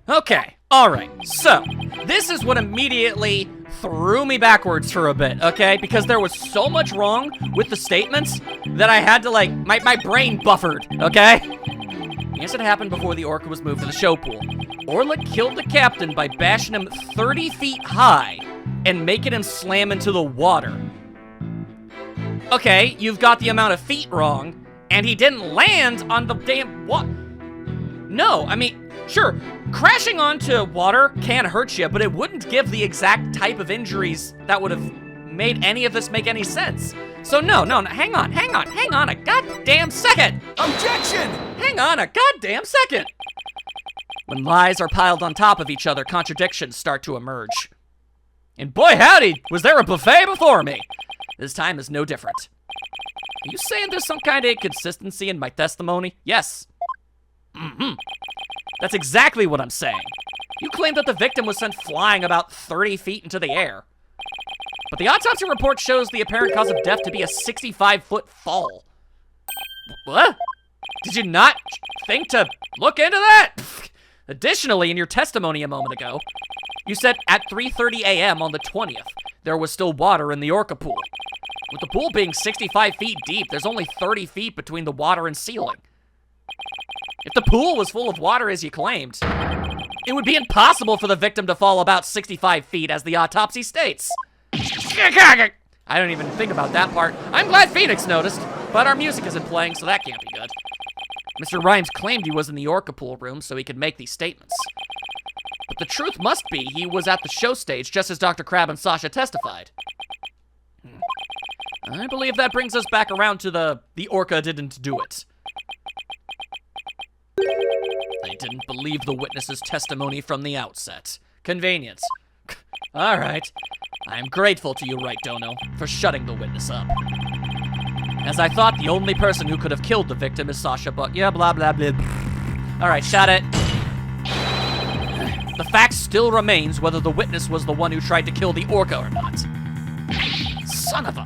Okay, alright, so, this is what immediately threw me backwards for a bit, okay? Because there was so much wrong with the statements that I had to, like, my brain buffered, okay? The incident happened before the orca was moved to the show pool. Orla killed the captain by bashing him 30 feet high and making him slam into the water. Okay, you've got the amount of feet wrong, and he didn't land on the damn No, I mean, sure, crashing onto water can hurt you, but it wouldn't give the exact type of injuries that would have made any of this make any sense. So no, hang on a goddamn second! Objection! Hang on a goddamn second! When lies are piled on top of each other, contradictions start to emerge. And boy howdy, was there a buffet before me! This time is no different. Are you saying there's some kind of inconsistency in my testimony? Yes. That's exactly what I'm saying. You claim that the victim was sent flying about 30 feet into the air. But the autopsy report shows the apparent cause of death to be a 65-foot fall. What? Did you not think to look into that? Additionally, in your testimony a moment ago, you said at 3:30 a.m. on the 20th, there was still water in the orca pool. With the pool being 65 feet deep, there's only 30 feet between the water and ceiling. If the pool was full of water as you claimed, it would be impossible for the victim to fall about 65 feet as the autopsy states. I don't even think about that part. I'm glad Phoenix noticed, but our music isn't playing, so that can't be good. Mr. Rhymes claimed he was in the orca pool room so he could make these statements. But the truth must be he was at the show stage just as Dr. Crab and Sasha testified. I believe that brings us back around to the orca didn't do it. They didn't believe the witness's testimony from the outset. Convenience. All right. I am grateful to you, Right Dono, for shutting the witness up. As I thought, the only person who could have killed the victim is Sasha, but yeah, blah, blah, blah. All right, shut it. The fact still remains whether the witness was the one who tried to kill the orca or not. Son of a...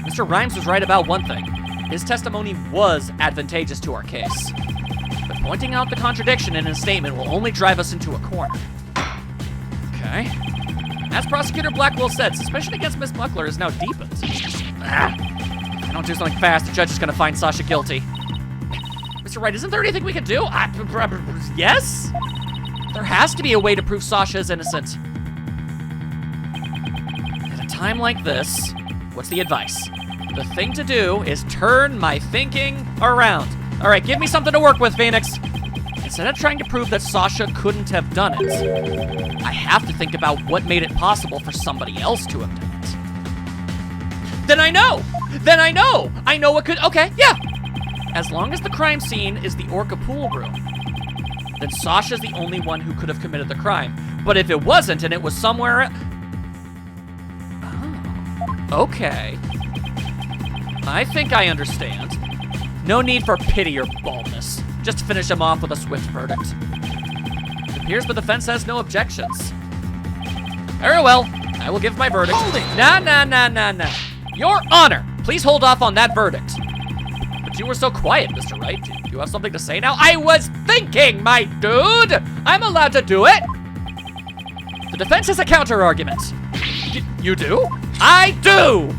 Mr. Rhymes was right about one thing. His testimony was advantageous to our case. But pointing out the contradiction in his statement will only drive us into a corner. Okay. As Prosecutor Blackwell said, suspicion against Miss Buckler is now deepened. If I don't do something fast, the judge is gonna find Sasha guilty. Mr. Wright, isn't there anything we can do? Yes? There has to be a way to prove Sasha is innocent. At a time like this, what's the advice? The thing to do is turn my thinking around. All right, give me something to work with, Phoenix. Instead of trying to prove that Sasha couldn't have done it, I have to think about what made it possible for somebody else to have done it. Then I know! I know what could, okay, yeah. As long as the crime scene is the orca pool room, then Sasha's the only one who could have committed the crime. But if it wasn't and it was somewhere... Oh, okay. I think I understand. No need for pity or baldness. Just finish him off with a swift verdict. It appears the defense has no objections. Very well, I will give my verdict. Hold it! Nah. Your Honor, please hold off on that verdict. But you were so quiet, Mr. Wright. Do you have something to say now? I was thinking, my dude! I'm allowed to do it! The defense has a counter-argument. You do? I do!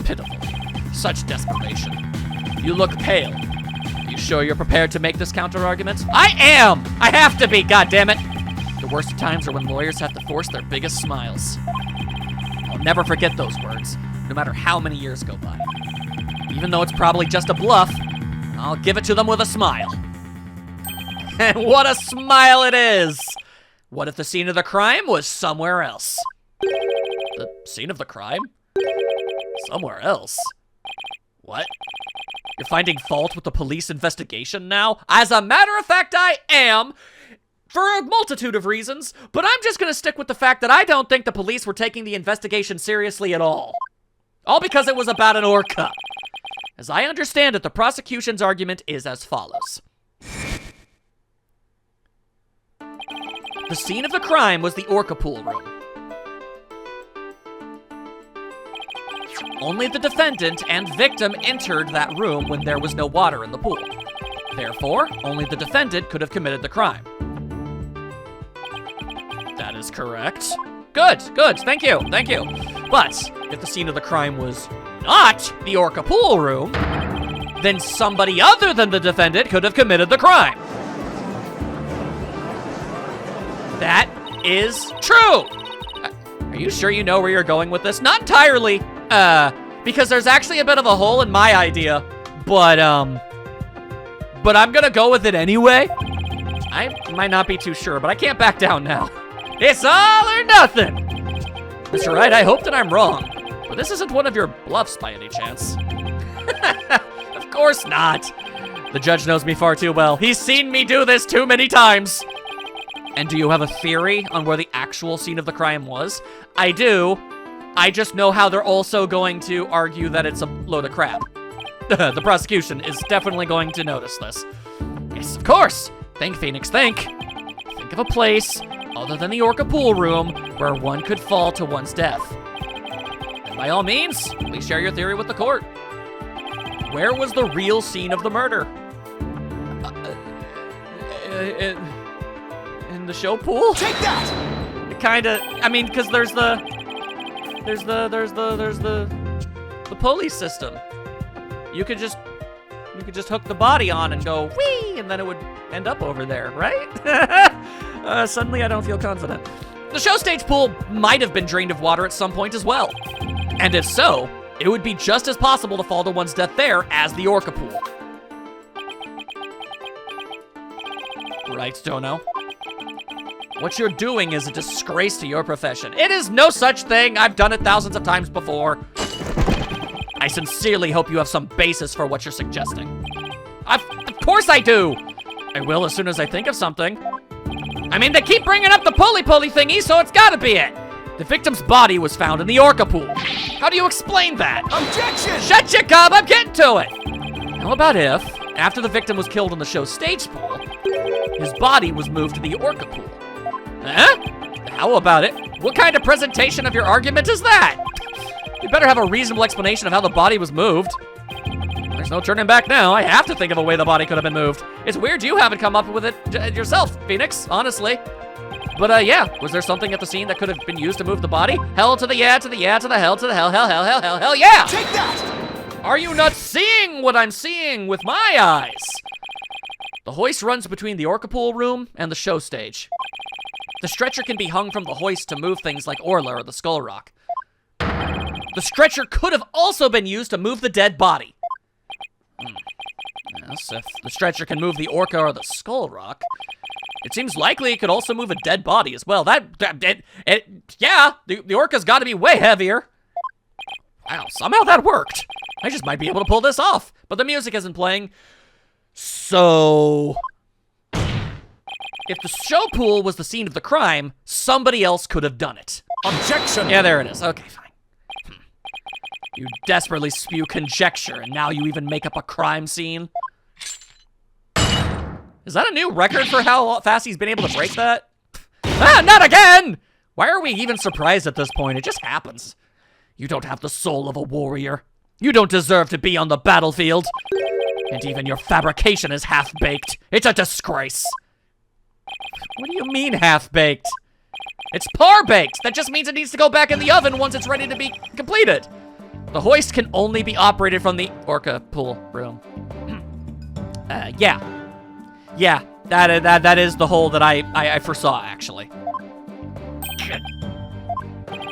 Pitiful. Such desperation. You look pale. Are you sure you're prepared to make this counter-argument? I am! I have to be, goddammit! The worst of times are when lawyers have to force their biggest smiles. I'll never forget those words, no matter how many years go by. Even though it's probably just a bluff, I'll give it to them with a smile. And what a smile it is! What if the scene of the crime was somewhere else? The scene of the crime? Somewhere else? What? You're finding fault with the police investigation now? As a matter of fact, I am, for a multitude of reasons, but I'm just gonna stick with the fact that I don't think the police were taking the investigation seriously at all. All because it was about an orca. As I understand it, the prosecution's argument is as follows. The scene of the crime was the orca pool room. Only the defendant and victim entered that room when there was no water in the pool. Therefore, only the defendant could have committed the crime. That is correct. Good, thank you. But if the scene of the crime was not the orca pool room, then somebody other than the defendant could have committed the crime. That is true. Are you sure you know where you're going with this? Not entirely, because there's actually a bit of a hole in my idea, but I'm gonna go with it anyway. I might not be too sure, but I can't back down now. It's all or nothing. Mr. Wright, I hope that I'm wrong, but this isn't one of your bluffs by any chance. Of course not. The judge knows me far too well. He's seen me do this too many times. And do you have a theory on where the actual scene of the crime was? I do. I just know how they're also going to argue that it's a load of crap. The prosecution is definitely going to notice this. Yes, of course. Think, Phoenix, think. Think of a place other than the orca pool room where one could fall to one's death. And by all means, please share your theory with the court. Where was the real scene of the murder? In the show pool? Take that! It kinda, I mean, because there's the pulley system. You could just hook the body on and go whee, and then it would end up over there, right? Suddenly I don't feel confident. The show stage pool might have been drained of water at some point as well. And if so, it would be just as possible to fall to one's death there as the orca pool. Right, Dono? What you're doing is a disgrace to your profession. It is no such thing. I've done it thousands of times before. I sincerely hope you have some basis for what you're suggesting. Of course I do. I will as soon as I think of something. I mean, they keep bringing up the pulley thingy, so it's gotta be it. The victim's body was found in the orca pool. How do you explain that? Objection! Shut your gob, I'm getting to it. How about if, after the victim was killed in the show's stage pool, his body was moved to the orca pool? Huh? How about it? What kind of presentation of your argument is that? You better have a reasonable explanation of how the body was moved. There's no turning back now. I have to think of a way the body could have been moved. It's weird you haven't come up with it yourself, Phoenix, honestly. But yeah, was there something at the scene that could have been used to move the body? Hell to the yeah, to the yeah, to the hell, hell, yeah! Take that! Are you not seeing what I'm seeing with my eyes? The hoist runs between the orca pool room and the show stage. The stretcher can be hung from the hoist to move things like Orla or the Skull Rock. The stretcher could have also been used to move the dead body. Yes, if the stretcher can move the orca or the Skull Rock, it seems likely it could also move a dead body as well. Yeah, the orca's got to be way heavier. Wow, somehow that worked. I just might be able to pull this off, but the music isn't playing. So, if the show pool was the scene of the crime, somebody else could have done it. Objection! Yeah, there it is. Okay, fine. You desperately spew conjecture, and now you even make up a crime scene? Is that a new record for how fast he's been able to break that? Ah, not again! Why are we even surprised at this point? It just happens. You don't have the soul of a warrior. You don't deserve to be on the battlefield. And even your fabrication is half-baked. It's a disgrace. What do you mean half-baked? It's par-baked. That just means it needs to go back in the oven once it's ready to be completed. The hoist can only be operated from the orca pool room. Yeah. Yeah, that is the hole that I foresaw, actually.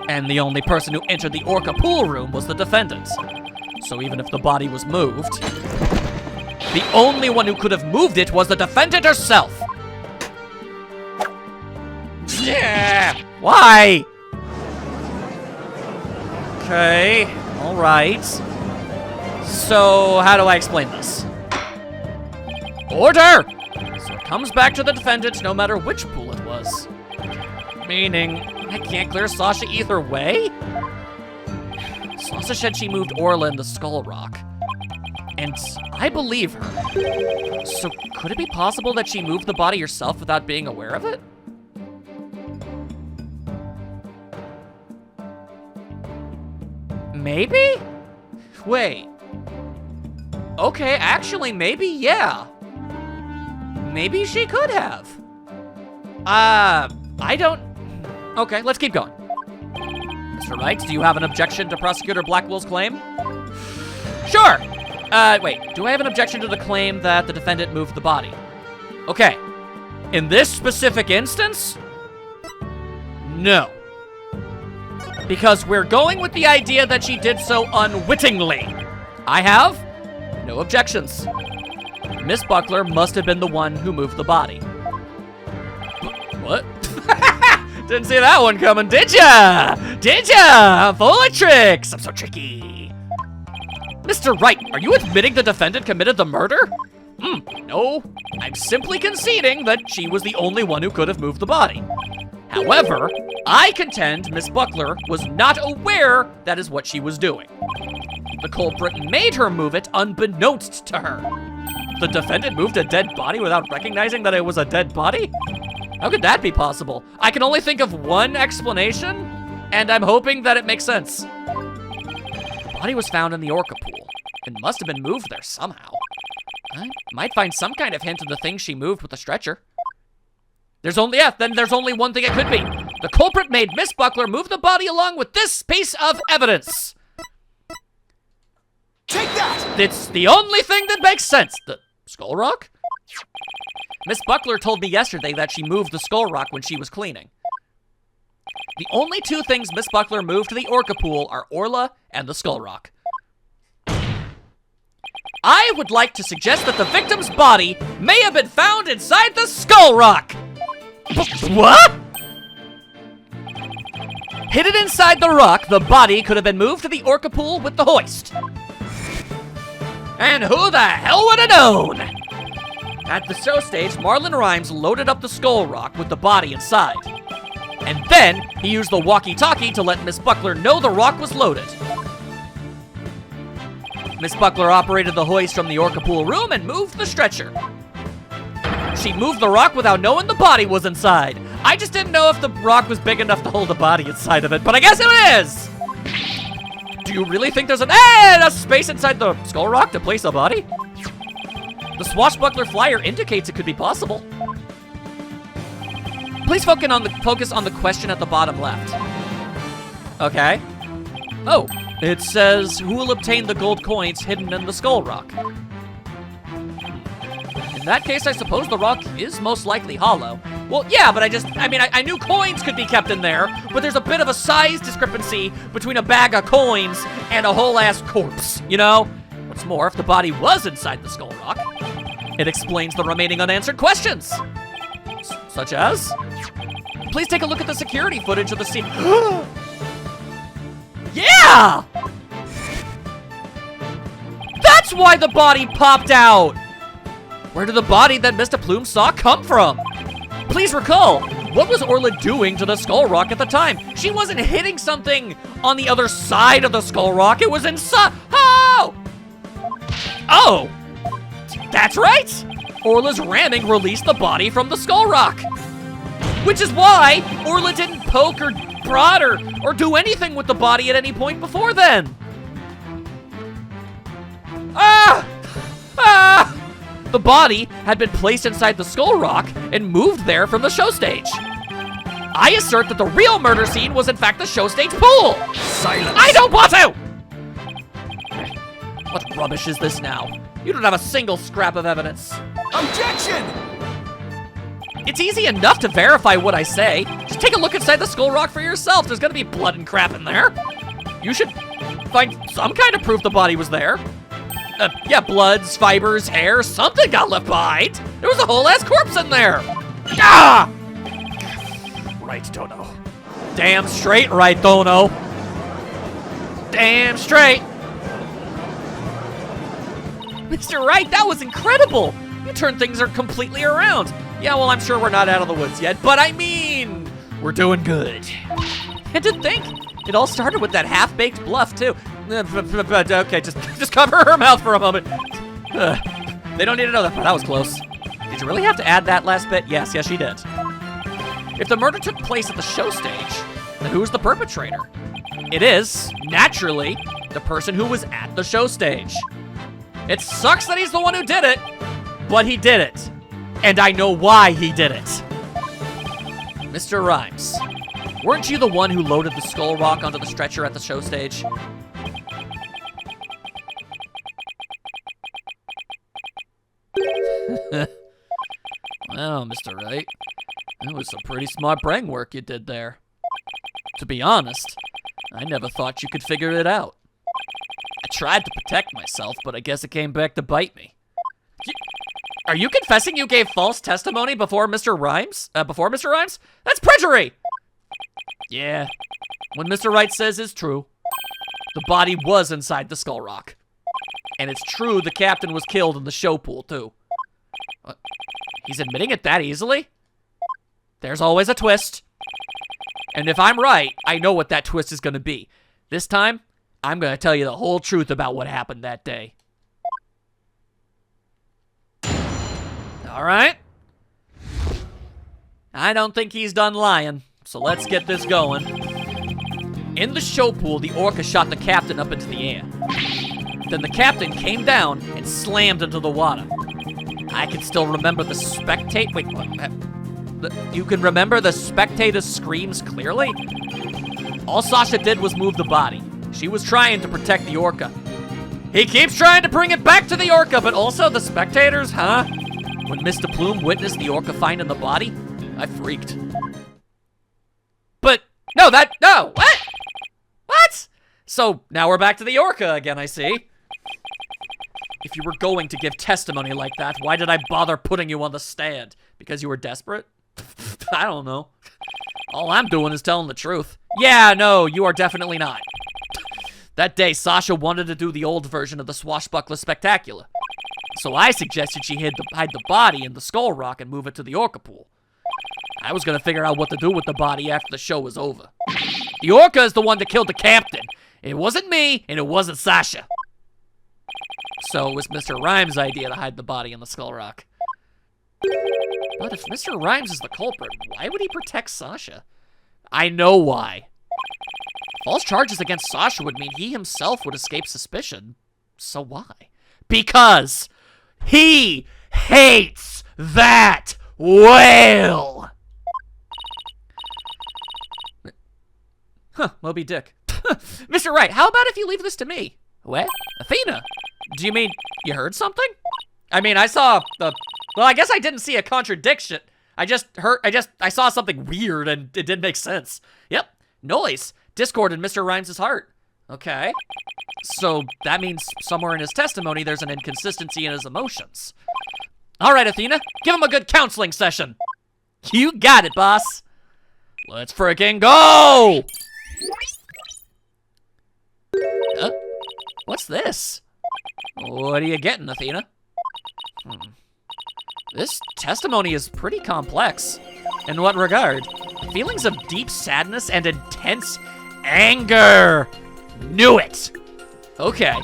And the only person who entered the orca pool room was the defendant. So even if the body was moved, the only one who could have moved it was the defendant herself. Yeah! Why? Okay, all right. So how do I explain this? Order! So it comes back to the defendant no matter which pool it was. Meaning, I can't clear Sasha either way? Sasha said she moved Orla in the Skull Rock. And I believe her. So could it be possible that she moved the body herself without being aware of it? Maybe? Wait. Okay, actually, maybe, yeah. maybe she could have. I don't... Okay, let's keep going. Mr. Wright, do you have an objection to Prosecutor Blackwell's claim? Sure. Wait, do I have an objection to the claim that the defendant moved the body? Okay. In this specific instance, no. Because we're going with the idea that she did so unwittingly. I have no objections. Miss Buckler must have been the one who moved the body. What? Didn't see that one coming, did ya? Did ya? I'm full of tricks. I'm so tricky. Mr. Wright, are you admitting the defendant committed the murder? No. I'm simply conceding that she was the only one who could have moved the body. However, I contend Miss Buckler was not aware that is what she was doing. The culprit made her move it unbeknownst to her. The defendant moved a dead body without recognizing that it was a dead body? How could that be possible? I can only think of one explanation, and I'm hoping that it makes sense. The body was found in the orca pool. It must have been moved there somehow. I might find some kind of hint in the thing she moved with the stretcher. There's only one thing it could be. The culprit made Miss Buckler move the body along with this piece of evidence. Take that! It's the only thing that makes sense. The skull rock? Miss Buckler told me yesterday that she moved the skull rock when she was cleaning. The only two things Miss Buckler moved to the orca pool are Orla and the skull rock. I would like to suggest that the victim's body may have been found inside the skull rock. What? Hidden inside the rock, the body could have been moved to the orca pool with the hoist. And who the hell would have known? At the show stage, Marlon Rhymes loaded up the skull rock with the body inside. And then, he used the walkie-talkie to let Miss Buckler know the rock was loaded. Miss Buckler operated the hoist from the orca pool room and moved the stretcher. She moved the rock without knowing the body was inside. I just didn't know if the rock was big enough to hold the body inside of it, but I guess it is! Do you really think there's enough space inside the skull rock to place a body? The swashbuckler flyer indicates it could be possible. Please focus on the question at the bottom left. Okay. Oh, it says, who will obtain the gold coins hidden in the skull rock? In that case, I suppose the rock is most likely hollow. Well, yeah, but I knew coins could be kept in there, but there's a bit of a size discrepancy between a bag of coins and a whole-ass corpse, you know? What's more, if the body was inside the skull rock, it explains the remaining unanswered questions. Such as? Please take a look at the security footage of the scene. Yeah! That's why the body popped out! Where did the body that Mr. Plume saw come from? Please recall, what was Orla doing to the skull rock at the time? She wasn't hitting something on the other side of the skull rock. It was inside. Oh! Oh! That's right! Orla's ramming released the body from the skull rock. Which is why Orla didn't poke or prod or do anything with the body at any point before then. The body had been placed inside the skull rock and moved there from the show stage. I assert that the real murder scene was in fact the show stage pool. Silence. I don't want to! What rubbish is this now? You don't have a single scrap of evidence. Objection! It's easy enough to verify what I say. Just take a look inside the skull rock for yourself. There's gonna be blood and crap in there. You should find some kind of proof the body was there. Yeah, bloods, fibers, hair, something got left behind. There was a whole ass corpse in there. Ah! Right, Dono. Damn straight, right, Dono. Damn straight. Mr. Wright, that was incredible. You turned things completely around. Yeah, well, I'm sure we're not out of the woods yet, but I mean, we're doing good. And to think, it all started with that half-baked bluff, too. Okay, just cover her mouth for a moment. They don't need to know that, but that was close. Did you really have to add that last bit? Yes, she did. If the murder took place at the show stage, then who's the perpetrator? It is, naturally, the person who was at the show stage. It sucks that he's the one who did it, but he did it. And I know why he did it. Mr. Rhymes, weren't you the one who loaded the skull rock onto the stretcher at the show stage? Well, Mr. Wright, that was some pretty smart brain work you did there. To be honest, I never thought you could figure it out. I tried to protect myself, but I guess it came back to bite me. Are you confessing you gave false testimony before Mr. Rhymes? That's perjury! Yeah, what Mr. Wright says is true. The body was inside the skull rock. And it's true the captain was killed in the show pool, too. What? He's admitting it that easily? There's always a twist. And if I'm right, I know what that twist is going to be. This time, I'm going to tell you the whole truth about what happened that day. All right? I don't think he's done lying, so let's get this going. In the show pool, the orca shot the captain up into the air. Then the captain came down and slammed into the water. I can still remember the spectator. Wait, what? You can remember the spectator's screams clearly? All Sasha did was move the body. She was trying to protect the orca. He keeps trying to bring it back to the orca, but also the spectators, huh? When Mr. Plume witnessed the orca finding the body, I freaked. But, no, what? What? So, now we're back to the orca again, I see. If you were going to give testimony like that, why did I bother putting you on the stand? Because you were desperate? I don't know. All I'm doing is telling the truth. Yeah, no, you are definitely not. That day, Sasha wanted to do the old version of the Swashbuckler Spectacular. So I suggested she hide the body in the skull rock and move it to the orca pool. I was gonna figure out what to do with the body after the show was over. The orca is the one that killed the captain. It wasn't me, and it wasn't Sasha. So it was Mr. Rhymes' idea to hide the body in the skull rock. But if Mr. Rhymes is the culprit, why would he protect Sasha? I know why. False charges against Sasha would mean he himself would escape suspicion. So why? Because he hates that whale! Huh, Moby Dick. Mr. Wright, how about if you leave this to me? What? Athena? Do you mean you heard something? I mean, I saw the... Well, I guess I didn't see a contradiction. I saw something weird and it didn't make sense. Yep, noise. Discord in Mr. Rhymes' heart. Okay. So that means somewhere in his testimony there's an inconsistency in his emotions. All right, Athena, give him a good counseling session. You got it, boss. Let's freaking go! What's this? What are you getting, Athena? This testimony is pretty complex. In what regard? Feelings of deep sadness and intense anger. Knew it. Okay,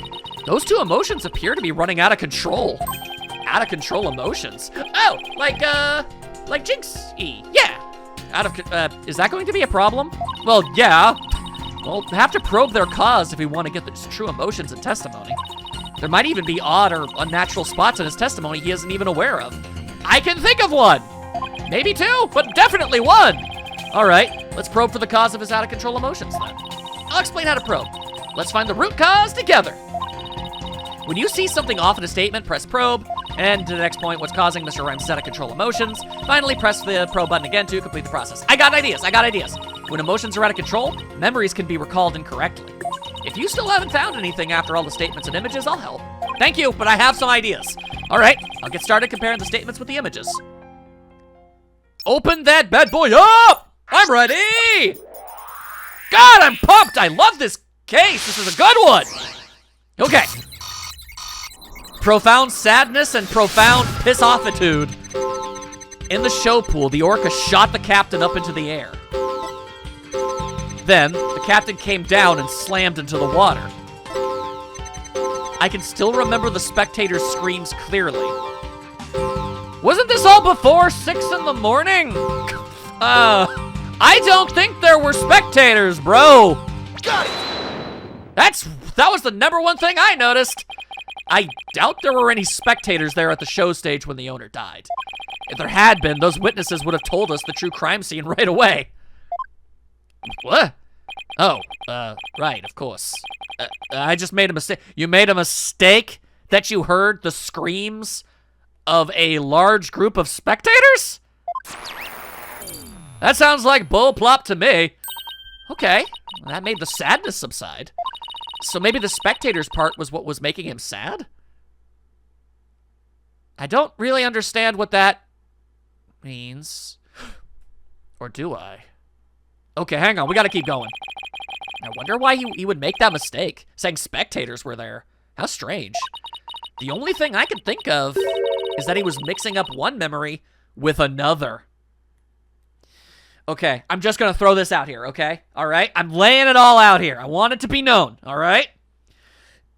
those two emotions appear to be running out of control. Out of control emotions. Oh, like Jinx-y. Yeah. Is that going to be a problem? Well, yeah. We'll have to probe their cause if we want to get the true emotions in testimony. There might even be odd or unnatural spots in his testimony he isn't even aware of. I can think of one! Maybe two, but definitely one! Alright, let's probe for the cause of his out-of-control emotions then. I'll explain how to probe. Let's find the root cause together. When you see something off in a statement, press probe, and to the next point, what's causing Mr. Rhymes' out-of-control emotions. Finally, press the probe button again to complete the process. I got ideas! When emotions are out of control, memories can be recalled incorrectly. If you still haven't found anything after all the statements and images, I'll help. Thank you, but I have some ideas. All right, I'll get started comparing the statements with the images. Open that bad boy up! I'm ready! God, I'm pumped! I love this case. This is a good one. Okay. Profound sadness and profound piss-offitude. In the show pool, the orca shot the captain up into the air. Then, the captain came down and slammed into the water. I can still remember the spectators' screams clearly. Wasn't this all before 6 in the morning? I don't think there were spectators, bro. Got it. That was the #1 thing I noticed. I doubt there were any spectators there at the show stage when the owner died. If there had been, those witnesses would have told us the true crime scene right away. What? Oh, right, of course. I just made a mistake. You made a mistake that you heard the screams of a large group of spectators? That sounds like bullplop to me. Okay, that made the sadness subside. So maybe the spectators part was what was making him sad? I don't really understand what that means. Or do I? Okay, hang on, we gotta keep going. I wonder why he would make that mistake, saying spectators were there. How strange. The only thing I could think of is that he was mixing up one memory with another. Okay, I'm just gonna throw this out here, okay? All right, I'm laying it all out here. I want it to be known, all right?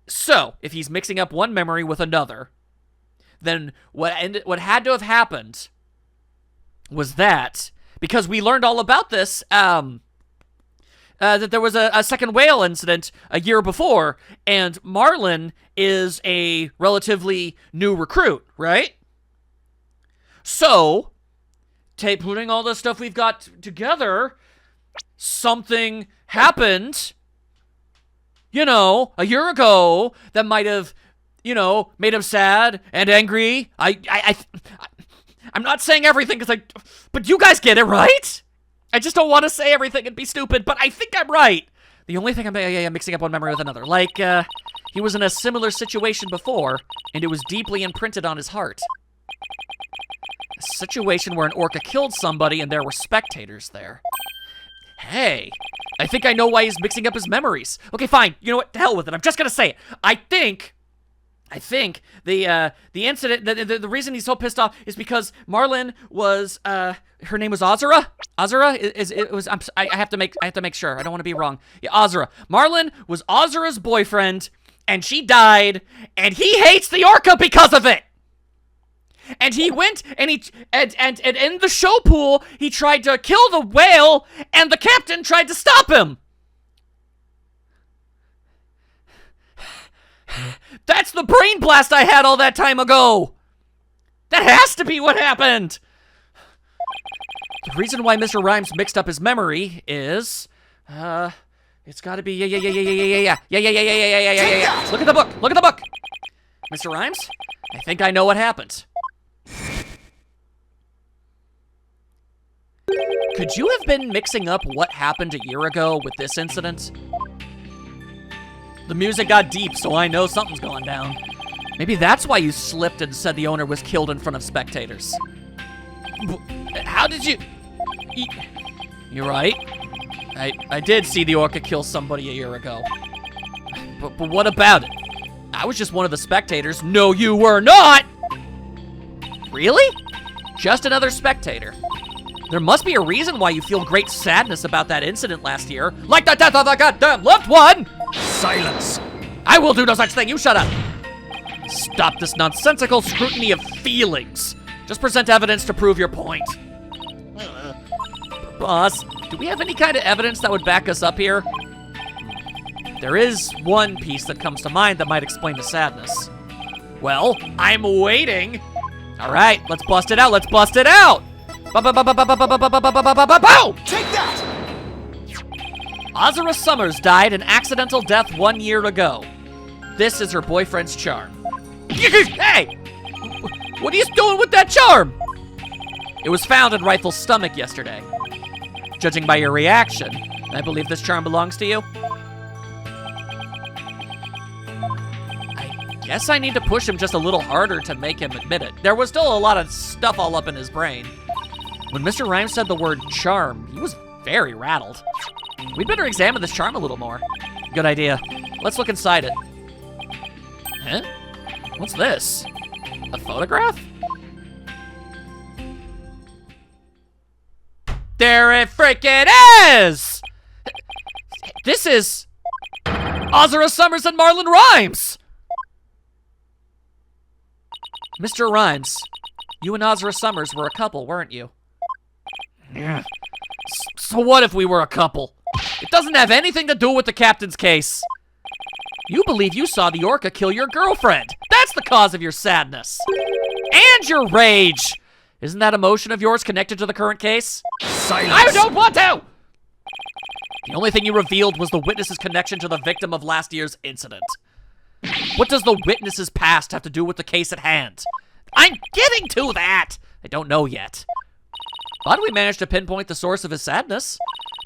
So, if he's mixing up one memory with another, then what had to have happened was that, because we learned all about this, that there was a second whale incident a year before, and Marlin is a relatively new recruit, right? So, putting all the stuff we've got together, something happened, you know, a year ago that might have, you know, made him sad and angry. I'm not saying everything but you guys get it, right? I just don't want to say everything and be stupid, but I think I'm right. The only thing I'm mixing up one memory with another. Like, he was in a similar situation before, and it was deeply imprinted on his heart. A situation where an orca killed somebody and there were spectators there. Hey, I think I know why he's mixing up his memories. Okay, fine. You know what? To hell with it. I'm just gonna say it. I think the incident, the reason he's so pissed off is because Marlin was, her name was Azura? Azura? I have to make sure. I don't want to be wrong. Yeah, Azura. Marlin was Azura's boyfriend, and she died, and he hates the orca because of it! And he went, and in the show pool, he tried to kill the whale, and the captain tried to stop him! That's the brain blast I had all that time ago! That has to be what happened! The reason why Mr. Rhymes mixed up his memory is, it's gotta be, yeah. Look at the book! Mr. Rhymes, I think I know what happened. Could you have been mixing up what happened a year ago with this incident? The music got deep, so I know something's going down. Maybe that's why you slipped and said the owner was killed in front of spectators. How did you... You're right. I did see the orca kill somebody a year ago. But what about it? I was just one of the spectators. No, you were not! Really? Just another spectator. There must be a reason why you feel great sadness about that incident last year, like the death of a goddamn loved one! Silence! I will do no such thing, you shut up! Stop this nonsensical scrutiny of feelings. Just present evidence to prove your point. Boss, do we have any kind of evidence that would back us up here? There is one piece that comes to mind that might explain the sadness. Well, I'm waiting. All right, let's bust it out, let's bust it out! Boom! Take that! Azura Summers died an accidental death 1 year ago. This is her boyfriend's charm. Hey! What are you doing with that charm? It was found in Rifle's stomach yesterday. Judging by your reaction, I believe this charm belongs to you. I guess I need to push him just a little harder to make him admit it. There was still a lot of stuff all up in his brain. When Mr. Rhymes said the word charm, he was very rattled. We'd better examine this charm a little more. Good idea. Let's look inside it. Huh? What's this? A photograph? There it freaking is! This is Azura Summers and Marlin Rhymes! Mr. Rhymes, you and Azura Summers were a couple, weren't you? Yeah. So what if we were a couple? It doesn't have anything to do with the captain's case. You believe you saw the orca kill your girlfriend. That's the cause of your sadness. And your rage. Isn't that emotion of yours connected to the current case? Silence! I don't want to! The only thing you revealed was the witness's connection to the victim of last year's incident. What does the witness's past have to do with the case at hand? I'm getting to that! I don't know yet. But we managed to pinpoint the source of his sadness.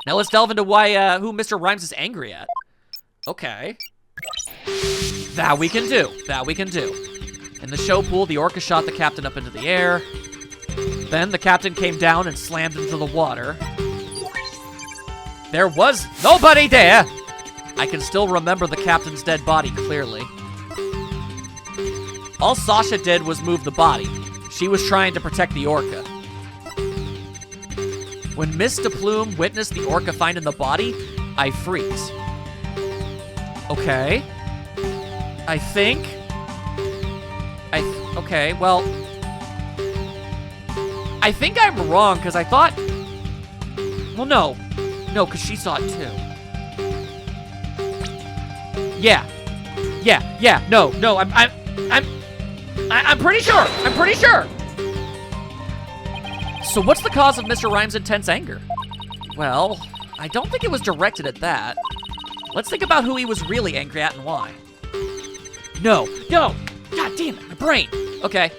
Now let's delve into who Mr. Rhymes is angry at. Okay. That we can do. That we can do. In the show pool, the orca shot the captain up into the air. Then the captain came down and slammed into the water. There was nobody there! I can still remember the captain's dead body clearly. All Sasha did was move the body. She was trying to protect the orca. When Miss DePlume witnessed the orca finding the body, I freaked. Okay. Okay, well... I think I'm wrong, because I thought... Well, no. No, because she saw it too. Yeah. No, I'm pretty sure. I'm pretty sure. So what's the cause of Mr. Rhymes' intense anger? Well, I don't think it was directed at that. Let's think about who he was really angry at and why. No. God damn it, my brain. Okay.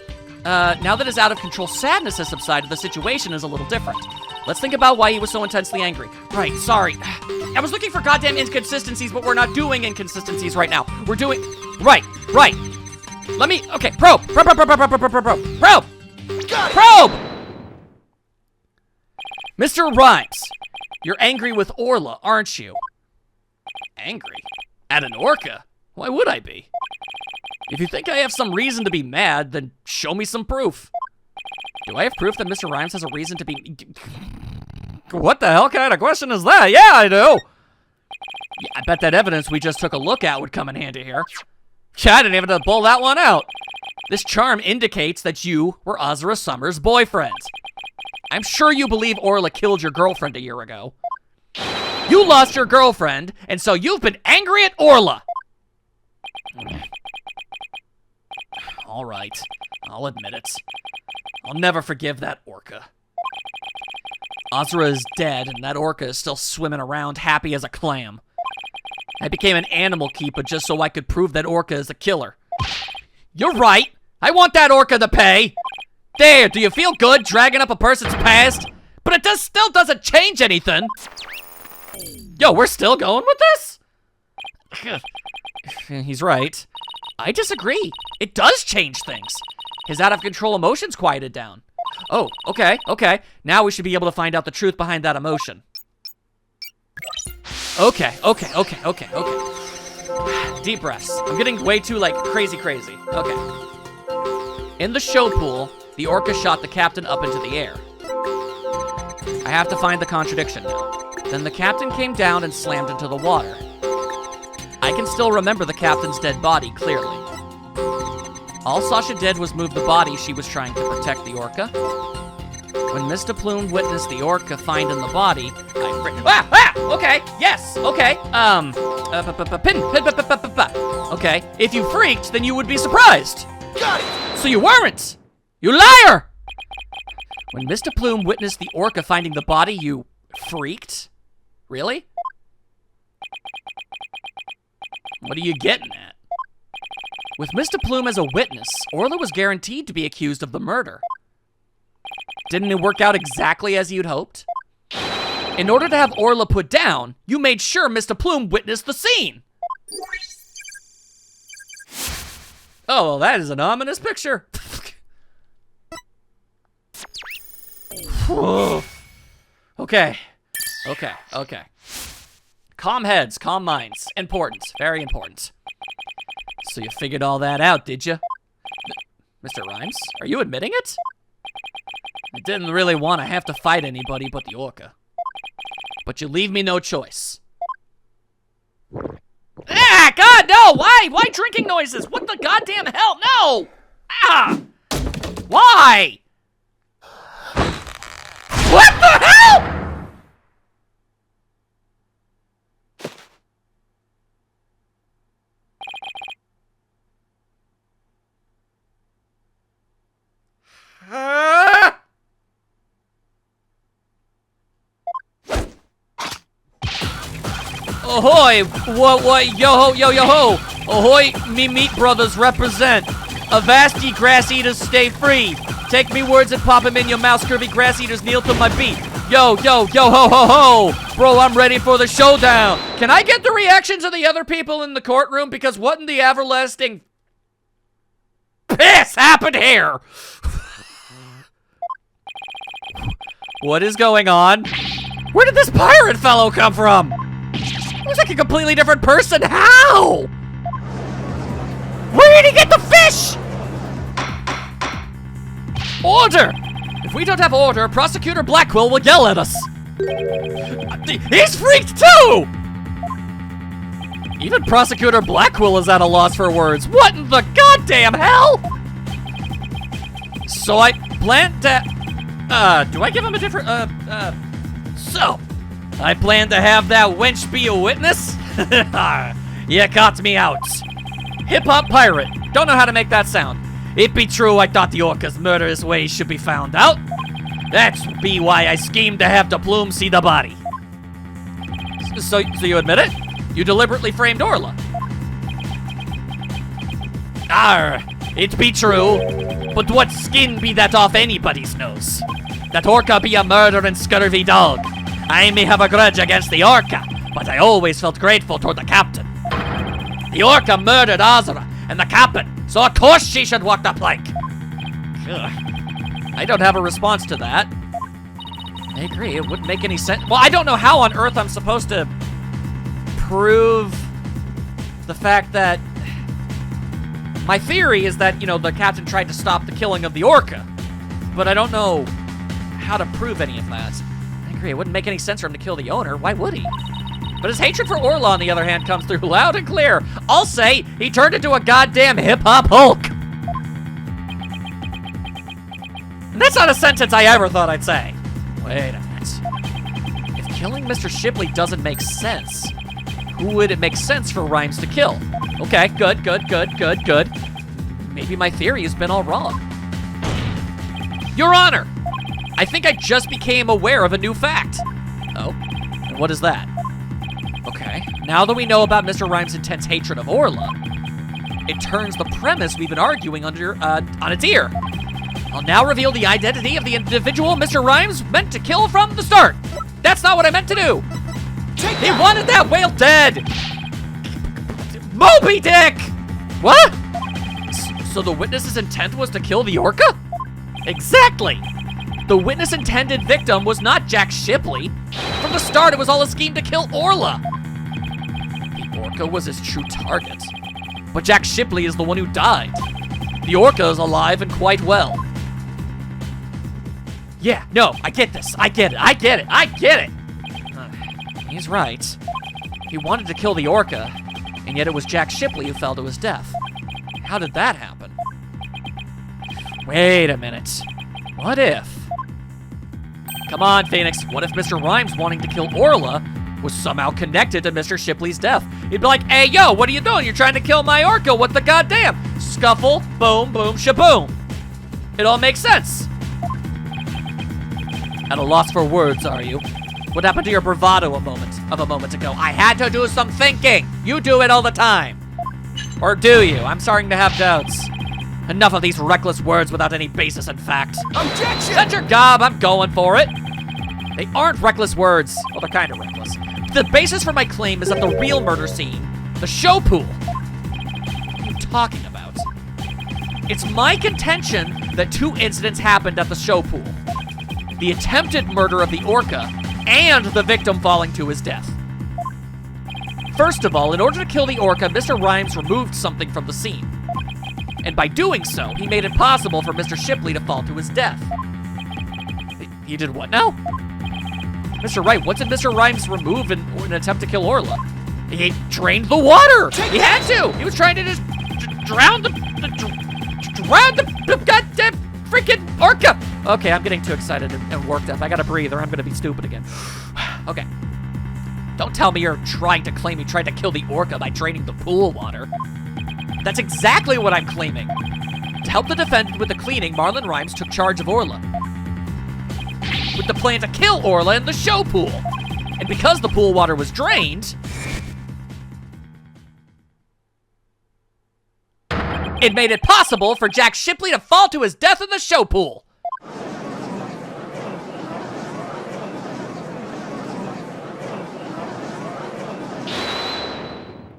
Now that his out-of-control sadness has subsided, the situation is a little different. Let's think about why he was so intensely angry. Right, sorry. I was looking for goddamn inconsistencies, but we're not doing inconsistencies right now. We're doing... Right. Let me... Okay, probe! Mr. Rhymes, you're angry with Orla, aren't you? Angry? At an orca? Why would I be? If you think I have some reason to be mad, then show me some proof. Do I have proof that Mr. Rhymes has a reason to be... What the hell kind of question is that? Yeah, I do! Yeah, I bet that evidence we just took a look at would come in handy here. Yeah, I didn't even have to pull that one out. This charm indicates that you were Azra Summers' boyfriend. I'm sure you believe Orla killed your girlfriend a year ago. You lost your girlfriend, and so you've been angry at Orla. All right, I'll admit it. I'll never forgive that orca. Azra is dead, and that orca is still swimming around happy as a clam. I became an animal keeper just so I could prove that orca is the killer. You're right. I want that orca to pay. There, do you feel good dragging up a person's past? But it still doesn't change anything. Yo, we're still going with this? He's right. I disagree. It does change things. His out-of-control emotions quieted down. Oh, okay. Now we should be able to find out the truth behind that emotion. Okay. Deep breaths. I'm getting way too, crazy. Okay. In the show pool, the orca shot the captain up into the air. I have to find the contradiction now. Then the captain came down and slammed into the water. I can still remember the captain's dead body clearly. All Sasha did was move the body she was trying to protect the orca. When Mr. Plume witnessed the orca finding the body, okay, yes, okay, okay, if you freaked, then you would be surprised. Got it! So you weren't! You liar! When Mr. Plume witnessed the orca finding the body, you freaked? Really? What are you getting at? With Mr. Plume as a witness, Orla was guaranteed to be accused of the murder. Didn't it work out exactly as you'd hoped? In order to have Orla put down, you made sure Mr. Plume witnessed the scene. Oh, well, that is an ominous picture. Okay. Calm heads, calm minds. Important, very important. So you figured all that out, did you? Mr. Rhymes, are you admitting it? I didn't really want to have to fight anybody but the orca. But you leave me no choice. Ah, God, no! Why? Why drinking noises? What the goddamn hell? No! Ah! Why? What the hell? Ahoy! What, yo ho! Ahoy, me meat brothers represent. Avast ye grass eaters, stay free. Take me words and pop 'em in your mouth, scurvy grass eaters, kneel to my beat. Yo, ho, ho! Bro, I'm ready for the showdown. Can I get the reactions of the other people in the courtroom? Because what in the everlasting piss happened here? What is going on? Where did this pirate fellow come from? Looks like a completely different person. How? Where did he get the fish? Order! If we don't have order, Prosecutor Blackwell will yell at us. He's freaked too! Even Prosecutor Blackwell is at a loss for words. What in the goddamn hell? So I plan to... do I give him a different... So, I plan to have that wench be a witness? You caught me out. Hip-hop pirate. Don't know how to make that sound. It be true I thought the orca's murderous ways should be found out. That's be why I schemed to have the plume see the body. So you admit it? You deliberately framed Orla. Arr, it be true. But what skin be that off anybody's nose? That orca be a murdering scurvy dog. I may have a grudge against the orca, but I always felt grateful toward the captain. The orca murdered Azra and the captain, so of course she should walk the plank. Ugh. I don't have a response to that. I agree, it wouldn't make any sense. Well, I don't know how on earth I'm supposed to prove the fact that... My theory is that, you know, the captain tried to stop the killing of the orca, but I don't know how to prove any of that. I agree, it wouldn't make any sense for him to kill the owner. Why would he? But his hatred for Orla, on the other hand, comes through loud and clear. I'll say he turned into a goddamn hip-hop Hulk. And that's not a sentence I ever thought I'd say. Wait a minute. If killing Mr. Shipley doesn't make sense, who would it make sense for Rhymes to kill? Okay, good. Maybe my theory has been all wrong. Your Honor, I think I just became aware of a new fact. Oh, and what is that? Okay, now that we know about Mr. Rhymes' intense hatred of Orla, it turns the premise we've been arguing under on its ear. I'll now reveal the identity of the individual Mr. Rhymes meant to kill from the start. That's not what I meant to do. He wanted that whale dead. Moby Dick! What? So the witness's intent was to kill the orca? Exactly. The witness' intended victim was not Jack Shipley. From the start, it was all a scheme to kill Orla. The orca was his true target. But Jack Shipley is the one who died. The orca is alive and quite well. Yeah, no, I get this. I get it. He's right. He wanted to kill the orca, and yet it was Jack Shipley who fell to his death. How did that happen? Wait a minute. What if... Come on, Phoenix. What if Mr. Rhymes wanting to kill Orla was somehow connected to Mr. Shipley's death? He'd be like, hey, yo, what are you doing? You're trying to kill my orca. What the goddamn? Scuffle, boom, boom, shaboom. It all makes sense. At a loss for words, are you? What happened to your bravado a moment ago? I had to do some thinking. You do it all the time. Or do you? I'm starting to have doubts. Enough of these reckless words without any basis in fact. Objection! That's your job, I'm going for it. They aren't reckless words. Well, they're kind of reckless. The basis for my claim is that the real murder scene, the show pool. What are you talking about? It's my contention that two incidents happened at the show pool. The attempted murder of the orca and the victim falling to his death. First of all, in order to kill the orca, Mr. Rhymes removed something from the scene. And by doing so, he made it possible for Mr. Shipley to fall to his death. He did what now? Mr. Wright, what did Mr. Rhymes remove in an attempt to kill Orla? He drained the water! He had to! He was trying to just drown the goddamn freaking orca! Okay, I'm getting too excited and worked up. I gotta breathe or I'm gonna be stupid again. Okay. Don't tell me you're trying to claim he tried to kill the orca by draining the pool water. That's exactly what I'm claiming. To help the defendant with the cleaning, Marlon Rhymes took charge of Orla, with the plan to kill Orla in the show pool. And because the pool water was drained, It made it possible for Jack Shipley to fall to his death in the show pool.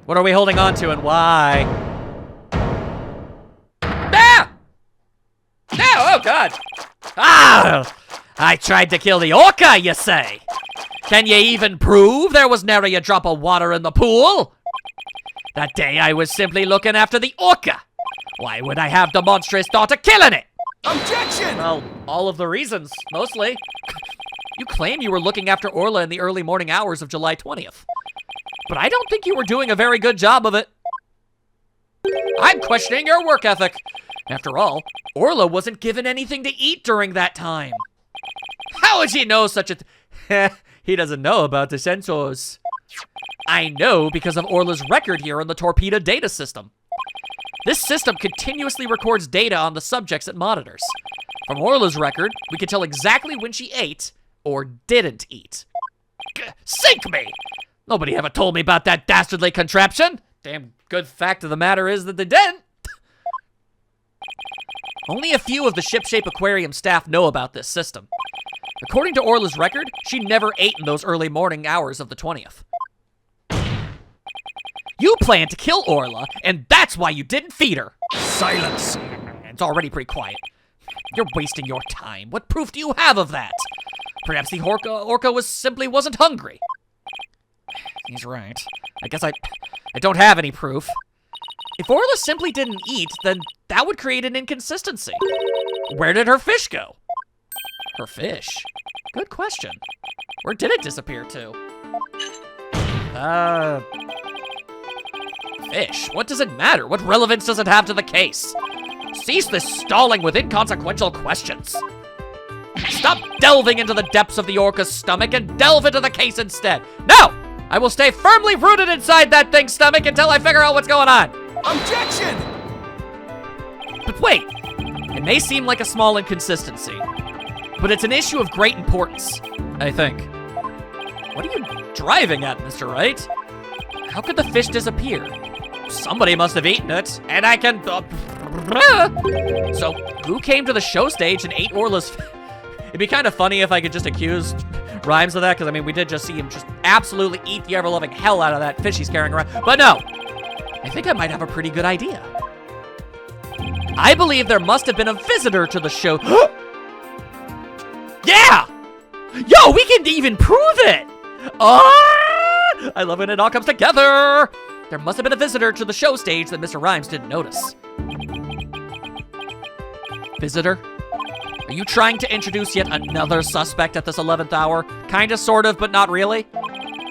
What are we holding on to and why? Ah! No, oh God. Ah! I tried to kill the orca, you say? Can you even prove there was nary a drop of water in the pool? That day I was simply looking after the orca. Why would I have the monstrous thought of killing it? Objection! Well, all of the reasons, mostly. You claim you were looking after Orla in the early morning hours of July 20th. But I don't think you were doing a very good job of it. I'm questioning your work ethic. After all, Orla wasn't given anything to eat during that time. How would he know such a He doesn't know about the sensors. I know because of Orla's record here in the torpedo data system. This system continuously records data on the subjects it monitors. From Orla's record, we can tell exactly when she ate or didn't eat. Sink me! Nobody ever told me about that dastardly contraption. Damn good fact of the matter is that they didn't. Only a few of the ship-shape aquarium staff know about this system. According to Orla's record, she never ate in those early morning hours of the 20th. You planned to kill Orla, and that's why you didn't feed her. Silence! It's already pretty quiet. You're wasting your time. What proof do you have of that? Perhaps the orca wasn't hungry. He's right. I guess I don't have any proof. If Orla simply didn't eat, then that would create an inconsistency. Where did her fish go? Her fish? Good question. Where did it disappear to? Fish? What does it matter? What relevance does it have to the case? Cease this stalling with inconsequential questions. Stop delving into the depths of the orca's stomach and delve into the case instead. No! I will stay firmly rooted inside that thing's stomach until I figure out what's going on. Objection! But wait, it may seem like a small inconsistency, but it's an issue of great importance, I think. What are you driving at, Mr. Wright? How could the fish disappear? Somebody must have eaten it, and I can... So, who came to the show stage and ate Orla's... It'd be kind of funny if I could just accuse Rhymes of that, because, I mean, we did just see him just absolutely eat the ever-loving hell out of that fish he's carrying around. But no! I think I might have a pretty good idea. I believe there must have been a visitor to the show. Yeah! Yo, we can even prove it! Oh! I love when it all comes together! There must have been a visitor to the show stage that Mr. Rhymes didn't notice. Visitor? Are you trying to introduce yet another suspect at this 11th hour? Kinda, sort of, but not really?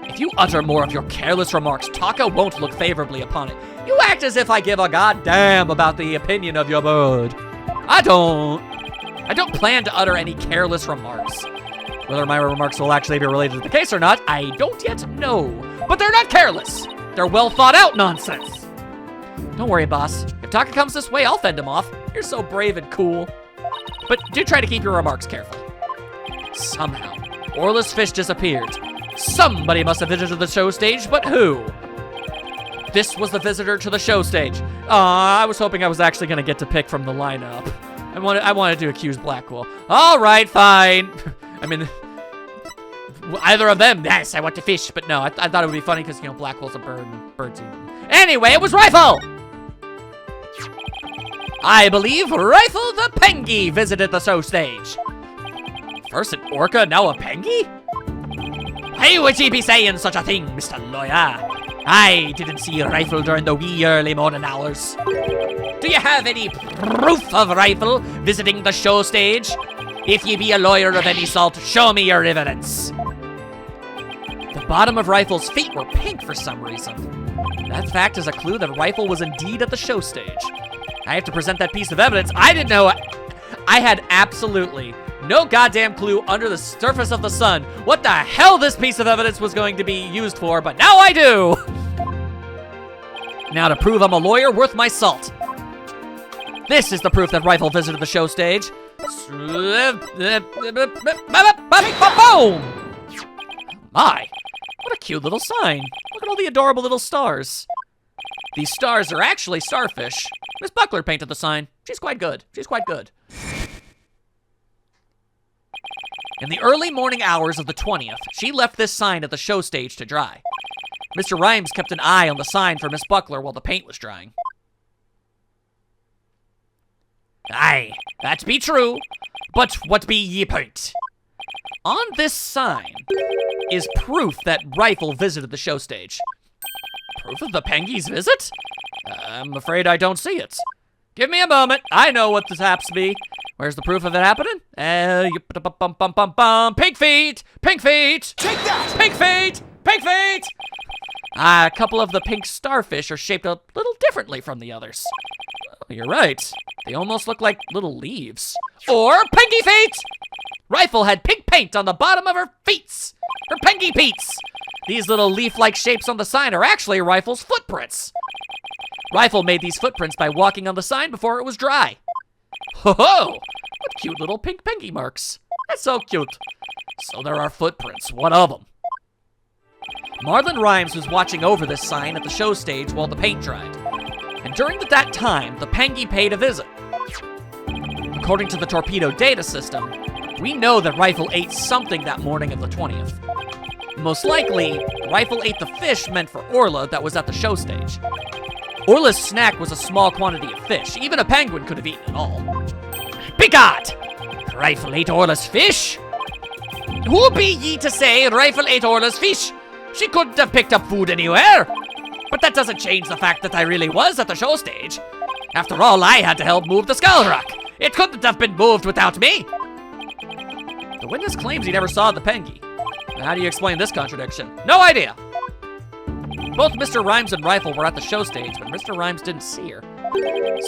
If you utter more of your careless remarks, Taka won't look favorably upon it. You act as if I give a goddamn about the opinion of your bird. I don't plan to utter any careless remarks. Whether my remarks will actually be related to the case or not, I don't yet know. But they're not careless. They're well thought out nonsense. Don't worry, boss. If Taka comes this way, I'll fend him off. You're so brave and cool. But do try to keep your remarks careful. Somehow, Orla's fish disappeared. Somebody must have visited the show stage, but who? This was the visitor to the show stage. I was hoping I was actually going to get to pick from the lineup. I wanted to accuse Blackwell. All right, fine. I mean, either of them. Yes, I want to fish, but no, I thought it would be funny because, you know, Blackwell's a bird and birds. Anyway, it was Rifle! I believe Rifle the Pengy visited the show stage. First an orca, now a pengy? Why would he be saying such a thing, Mr. Lawyer? I didn't see Rifle during the wee early morning hours. Do you have any proof of Rifle visiting the show stage? If ye be a lawyer of any sort, show me your evidence. The bottom of Rifle's feet were pink for some reason. That fact is a clue that Rifle was indeed at the show stage. I have to present that piece of evidence. I didn't know. I had absolutely no goddamn clue under the surface of the sun what the hell this piece of evidence was going to be used for, but now I do. Now to prove I'm a lawyer worth my salt. This is the proof that Rifle visited the show stage. Boom! My, what a cute little sign. Look at all the adorable little stars. These stars are actually starfish. Miss Buckler painted the sign. She's quite good. She's quite good. In the early morning hours of the 20th, she left this sign at the show stage to dry. Mr. Rhymes kept an eye on the sign for Miss Buckler while the paint was drying. Aye, that be true, but what be ye point? On this sign is proof that Rifle visited the show stage. Proof of the Pengy's visit? I'm afraid I don't see it. Give me a moment. I know what this haps be. Where's the proof of it happening? Pink feet! Pink feet! Take that! Pink feet! Pink feet! A couple of the pink starfish are shaped a little differently from the others. Oh, you're right. They almost look like little leaves. Or pinky feet! Rifle had pink paint on the bottom of her feet. Her pinky peats. These little leaf-like shapes on the sign are actually Rifle's footprints. Rifle made these footprints by walking on the sign before it was dry. Ho-ho! What cute little pink pinky marks. That's so cute. So there are footprints. What of them? Marlon Rhymes was watching over this sign at the show stage while the paint dried. And during that time, the Pengy paid a visit. According to the torpedo data system, we know that Rifle ate something that morning of the 20th. Most likely, Rifle ate the fish meant for Orla that was at the show stage. Orla's snack was a small quantity of fish. Even a penguin could have eaten it all. Begad! Rifle ate Orla's fish? Who be ye to say Rifle ate Orla's fish? She couldn't have picked up food anywhere. But that doesn't change the fact that I really was at the show stage. After all, I had to help move the skull rock. It couldn't have been moved without me. The witness claims he never saw the Pengy. How do you explain this contradiction? No idea. Both Mr. Rhymes and Rifle were at the show stage, but Mr. Rhymes didn't see her.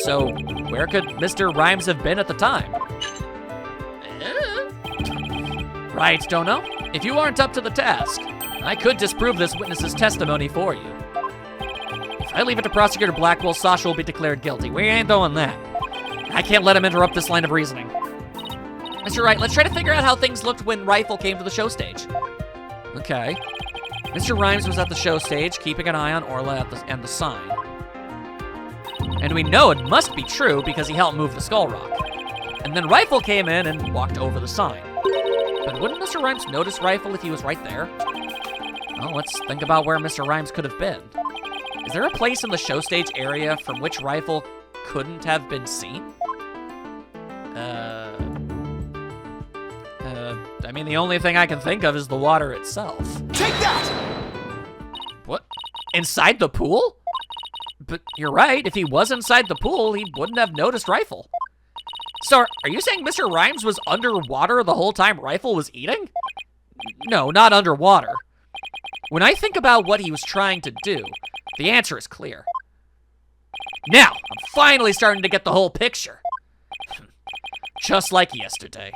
So, where could Mr. Rhymes have been at the time? Right, don't know. If you aren't up to the task, I could disprove this witness's testimony for you. If I leave it to Prosecutor Blackwell, Sasha will be declared guilty. We ain't doing that. I can't let him interrupt this line of reasoning. Mr. Wright, let's try to figure out how things looked when Rifle came to the show stage. Okay. Mr. Rhymes was at the show stage, keeping an eye on Orla and the sign. And we know it must be true because he helped move the skull rock. And then Rifle came in and walked over the sign. But wouldn't Mr. Rhymes notice Rifle if he was right there? Well, let's think about where Mr. Rhymes could have been. Is there a place in the show stage area from which Rifle couldn't have been seen? I mean, the only thing I can think of is the water itself. Take that! What? Inside the pool? But you're right, if he was inside the pool, he wouldn't have noticed Rifle. So, are you saying Mr. Rhymes was underwater the whole time Rifle was eating? No, not underwater. When I think about what he was trying to do, the answer is clear. Now, I'm finally starting to get the whole picture. Just like yesterday.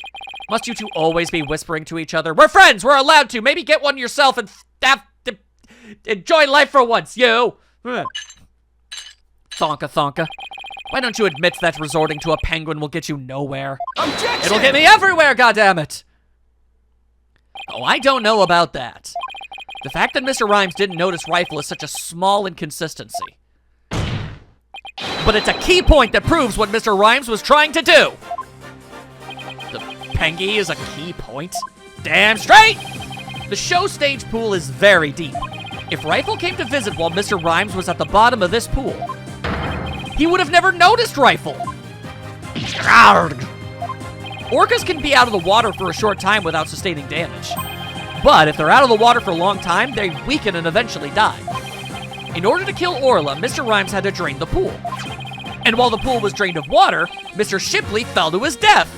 Must you two always be whispering to each other? We're friends, we're allowed to. Maybe get one yourself and have to enjoy life for once, you. Thonka thonka. Why don't you admit that resorting to a penguin will get you nowhere? Objection! It'll get me everywhere, goddammit! Oh, I don't know about that. The fact that Mr. Rhymes didn't notice Rifle is such a small inconsistency. But it's a key point that proves what Mr. Rhymes was trying to do. The Pengy is a key point? Damn straight! The show stage pool is very deep. If Rifle came to visit while Mr. Rhymes was at the bottom of this pool, he would have never noticed Rifle. Orcas can be out of the water for a short time without sustaining damage. But if they're out of the water for a long time, they weaken and eventually die. In order to kill Orla, Mr. Rhymes had to drain the pool. And while the pool was drained of water, Mr. Shipley fell to his death.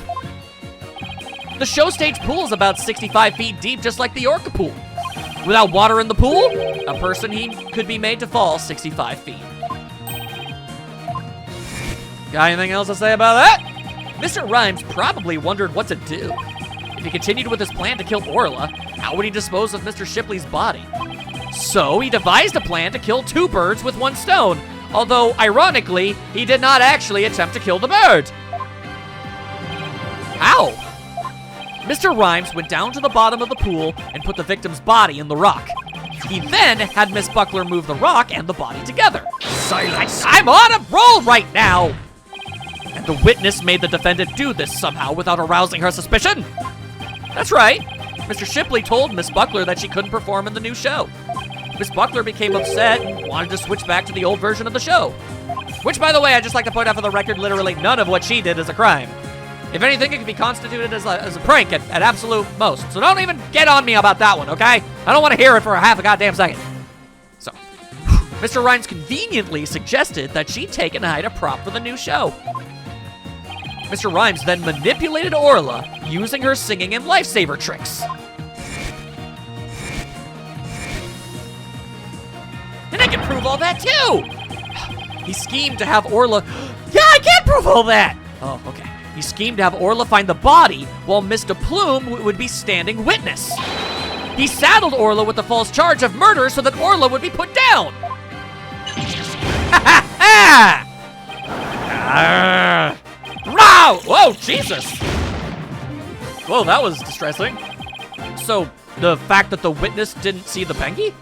The show stage pool is about 65 feet deep, just like the Orca pool. Without water in the pool, a person could be made to fall 65 feet. Got anything else to say about that? Mr. Rhymes probably wondered what to do. If he continued with his plan to kill Orla, how would he dispose of Mr. Shipley's body? So he devised a plan to kill two birds with one stone, although, ironically, he did not actually attempt to kill the bird. How? Mr. Rhymes went down to the bottom of the pool and put the victim's body in the rock. He then had Miss Buckler move the rock and the body together. Silence. I'm on a roll right now! And the witness made the defendant do this somehow without arousing her suspicion. That's right. Mr. Shipley told Miss Buckler that she couldn't perform in the new show. Miss Buckler became upset and wanted to switch back to the old version of the show. Which, by the way, I'd just like to point out for the record, literally none of what she did is a crime. If anything, it can be constituted as a prank at absolute most. So don't even get on me about that one, okay? I don't want to hear it for a half a goddamn second. So, Mr. Rhimes conveniently suggested that she take and hide a prop for the new show. Mr. Rhimes then manipulated Orla using her singing and lifesaver tricks. And I can prove all that too! He schemed to have Orla... Yeah, I can prove all that! Oh, okay. He schemed to have Orla find the body while Mr. Plume would be standing witness. He saddled Orla with the false charge of murder so that Orla would be put down. Ha ha ha! Wow! Whoa, Jesus! Whoa, that was distressing. So, the fact that the witness didn't see the Pengy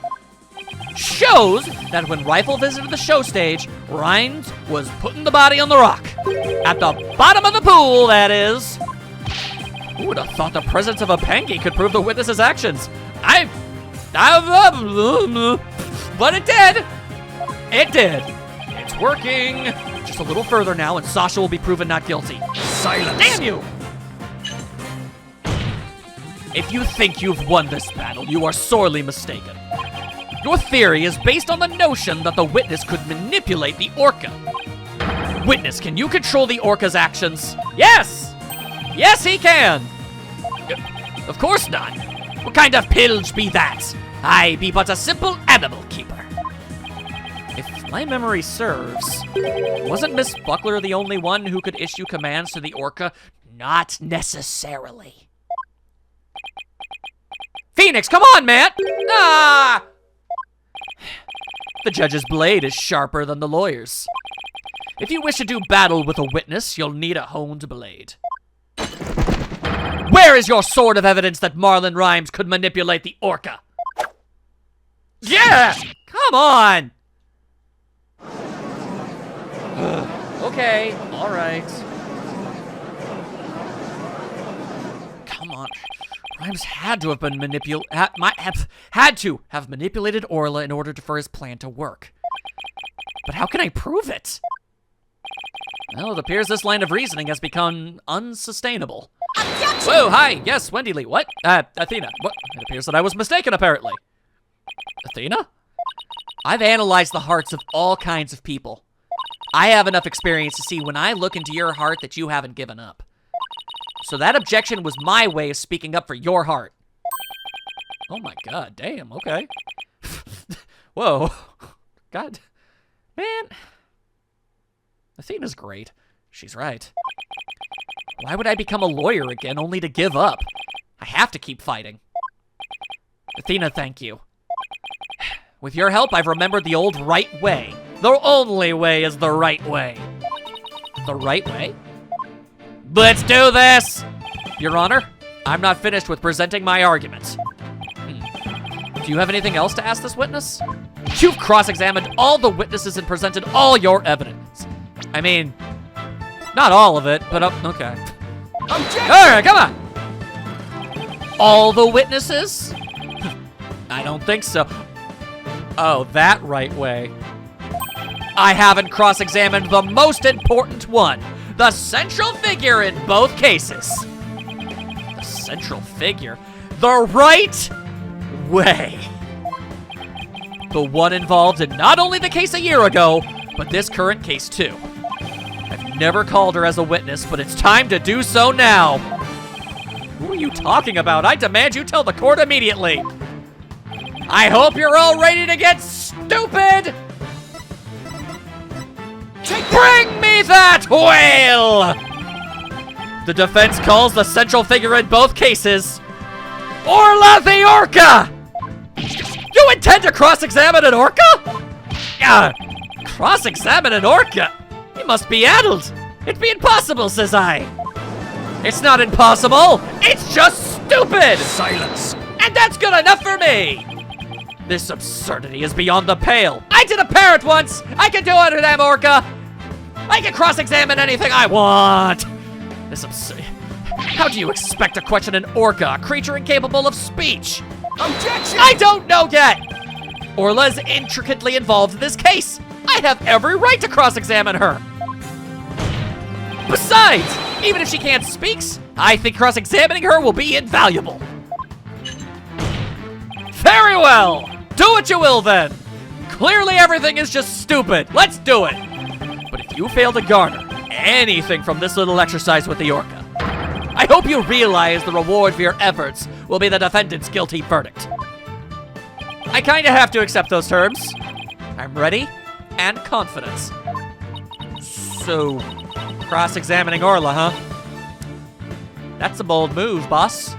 shows that when Rifle visited the show stage, Rhimes was putting the body on the rock. At the bottom of the pool, that is. Who would have thought the presence of a Pengy could prove the witness's actions? But it did. It did. It's working. Just a little further now, and Sasha will be proven not guilty. Silence. Damn you! If you think you've won this battle, you are sorely mistaken. Your theory is based on the notion that the witness could manipulate the orca. Witness, can you control the orca's actions? Yes! Yes, he can! Of course not. What kind of pilge be that? I be but a simple animal keeper. If my memory serves, wasn't Miss Buckler the only one who could issue commands to the orca? Not necessarily. Phoenix, come on, man! Ah! The judge's blade is sharper than the lawyer's. If you wish to do battle with a witness, you'll need a honed blade. Where is your sword of evidence that Marlon Rhimes could manipulate the orca? Yeah! Come on! Okay, all right. Come on. Rhimes had to have been had to have manipulated Orla in order for his plan to work. But how can I prove it? Well, it appears this line of reasoning has become unsustainable. Objection! Whoa, hi, yes, Wendy Lee, what? Athena, what? It appears that I was mistaken, apparently. Athena? I've analyzed the hearts of all kinds of people. I have enough experience to see when I look into your heart that you haven't given up. So that objection was my way of speaking up for your heart. Oh my god, damn, okay. Whoa. God. Man. Athena's great. She's right. Why would I become a lawyer again only to give up? I have to keep fighting. Athena, thank you. With your help, I've remembered the old right way. The only way is the right way. The right way? Let's do this! Your Honor, I'm not finished with presenting my argument. Do you have anything else to ask this witness? You've cross-examined all the witnesses and presented all your evidence. I mean, not all of it, but okay. Objection! All right, come on. All the witnesses? I don't think so. Oh, that right way. I haven't cross-examined the most important one. The central figure in both cases. The central figure? The right way. The one involved in not only the case a year ago, but this current case too. I've never called her as a witness, but it's time to do so now. Who are you talking about? I demand you tell the court immediately. I hope you're all ready to get stupid. Bring me that whale! The defense calls the central figure in both cases Orla the orca! You intend to cross-examine an orca? Cross-examine an orca? You must be addled. It'd be impossible, says I. It's not impossible. It's just stupid. Silence. And that's good enough for me. This absurdity is beyond the pale. I did a parrot once. I can do it to them, orca. I can cross-examine anything I want. This absurd. How do you expect to question an orca, a creature incapable of speech? Objection! I don't know yet. Orla is intricately involved in this case. I have every right to cross-examine her. Besides, even if she can't speak, I think cross-examining her will be invaluable. Very well. Do what you will then. Clearly everything is just stupid. Let's do it. But if you fail to garner anything from this little exercise with the orca, I hope you realize the reward for your efforts will be the defendant's guilty verdict. I kinda have to accept those terms. I'm ready and confident. So, cross-examining Orla, huh? That's a bold move, boss.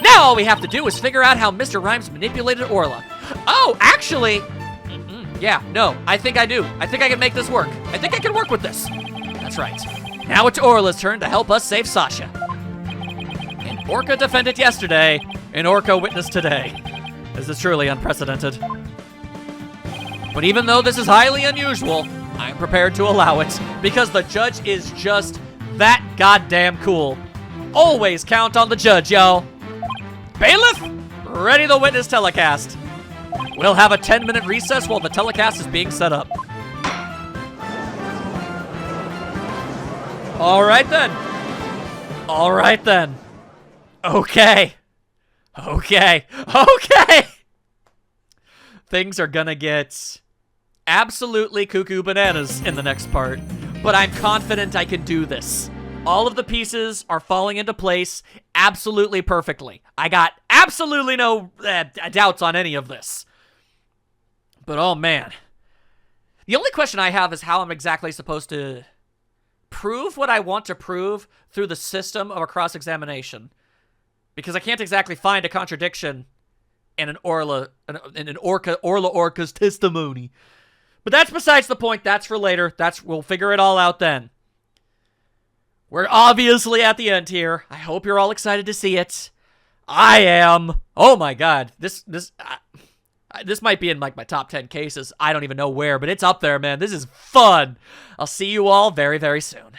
Now all we have to do is figure out how Mr. Rhymes manipulated Orla. Oh, actually, yeah, no, I think I do. I think I can make this work. I think I can work with this. That's right. Now it's Orla's turn to help us save Sasha. An orca defended yesterday, an orca witnessed today. This is truly unprecedented. But even though this is highly unusual, I'm prepared to allow it because the judge is just that goddamn cool. Always count on the judge, yo. Bailiff, ready the witness telecast. We'll have a 10-minute recess while the telecast is being set up. All right then. All right then. Okay. Okay. Okay. Things are gonna get absolutely cuckoo bananas in the next part, but I'm confident I can do this. All of the pieces are falling into place absolutely perfectly. I got absolutely no doubts on any of this. But oh man. The only question I have is how I'm exactly supposed to prove what I want to prove through the system of a cross-examination. Because I can't exactly find a contradiction in an Orla's testimony. But that's besides the point. That's for later. We'll figure it all out then. We're obviously at the end here. I hope you're all excited to see it. I am. Oh my god. This might be in like my top 10 cases. I don't even know where, but it's up there, man. This is fun. I'll see you all very, very soon.